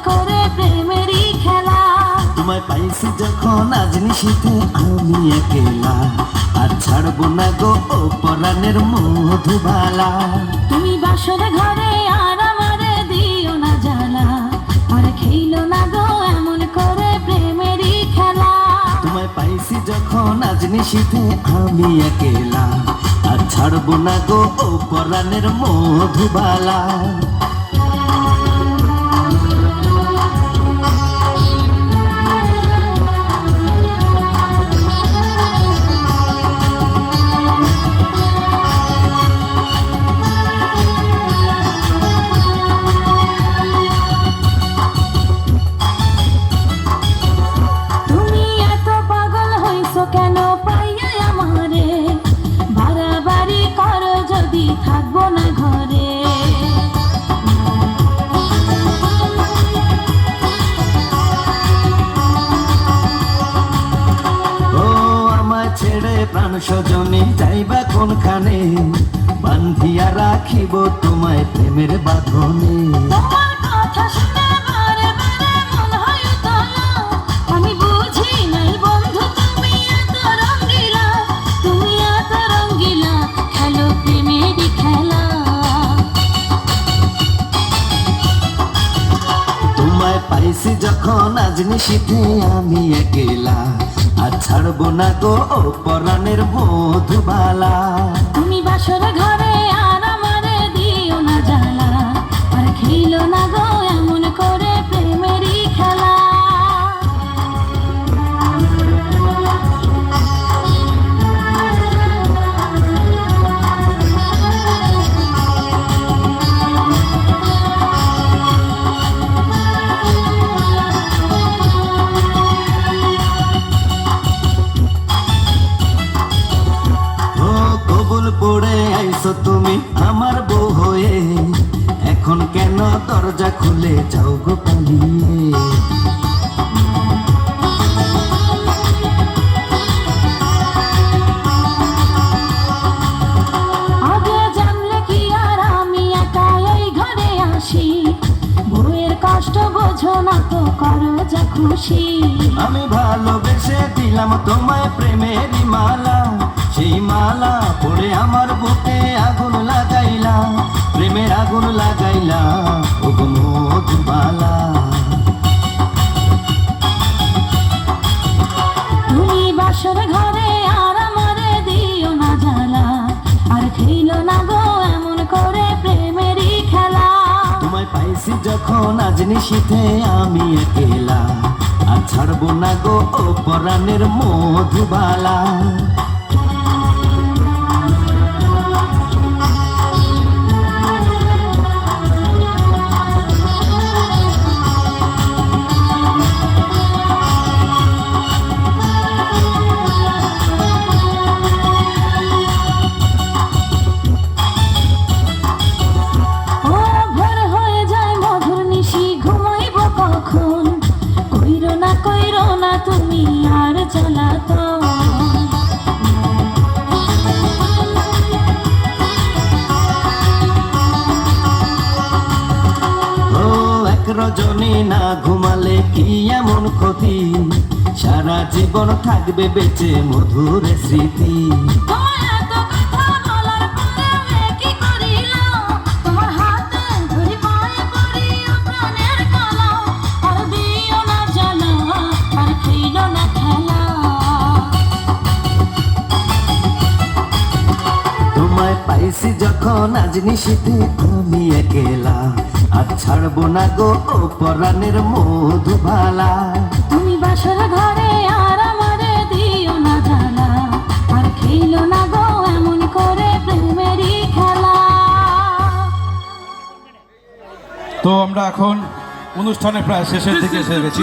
করে প্রেমেরই খেলা। তোমায় পাইছি যখন আজ নিশীথে আমি একেলা, আর ছাড়বো না গো ও পরাণের মধুবালা। তুমি বাসর ঘরে আর আমারে দিও না জ্বালা, আর খেইলো না গো এমন করে প্রেমেরই খেলা। তোমায় পাইছি যখন আজ নিশীথে আমি একেলা, আর ছাড়বো না গো ও পরাণের মধুবালা। কেন পাইয়া আমারে বাড়াবাড়ি করো যদি থাকবো না ঘরে। ও আমায় ছেড়ে প্রাণ স্বজনে যাইবা কোনখানে, বান্ধিয়া রাখিব তোমায় প্রেমের বাঁধনে। তোমার কথা শুনে বারে বারে মন হয় উতলা, আমি বুঝি নাই বন্ধু তুমি এত রঙ্গিলা, তুমি এত রঙ্গিলা খেলো প্রেমেরই খেলা। তোমায় পাইছি যখন আজ নিশীথে আমি একেলা, আর ছাড়বো না গো ও পরাণের মধুবালা। তুমি বাসর ঘরে আর আমারে দিও না জ্বালা, আর খেইলো না গো এমন করে প্রেমেরই খেলা। পড়ে আইছো তুমি আমার বউ হয়ে, এখন কেন দরজা খুলে যাও গো পালিয়ে। আগে জানলে কি আর আমি একা এই ঘরে আসি, বউয়ের কষ্ট বোঝো না তো করো যা খুশি। আমি ভালোবেসে দিলাম তোমায় প্রেমেরই মালা, সেই মালা পড়ে আমার বুকে আগুন লাগাইলা, প্রেমের আগুন লাগাইলা ও গো মধুবালা। তুমি বাসর ঘরে আর আমারে দিও না জ্বালা, আর খেইলো না গো এমন করে প্রেমেরই খেলা। তোমায় পাইছি যখন আজ নিশীথে আমি একেলা, আর ছাড়বো না গো ও পরাণের মধুবালা। কইরো না তুমি আর জ্বালাতো, ও এক রজনী না ঘুমালে কি এমন ক্ষতি, সারা জীবন থাকবে বেঁচে মধুর স্মৃতি। পাইছি যখন আজ নিশীথে আমি একেলা, আর ছাড়বো না গো ও পরাণের মধুবালা। তুমি বাসর ঘরে আর আমারে দিও না জ্বালা, আর খেইলো না গো এমন করে প্রেমেরই খেলা। তো আমরা এখন অনুষ্ঠানের প্রায় শেষের দিকে এসে গেছি।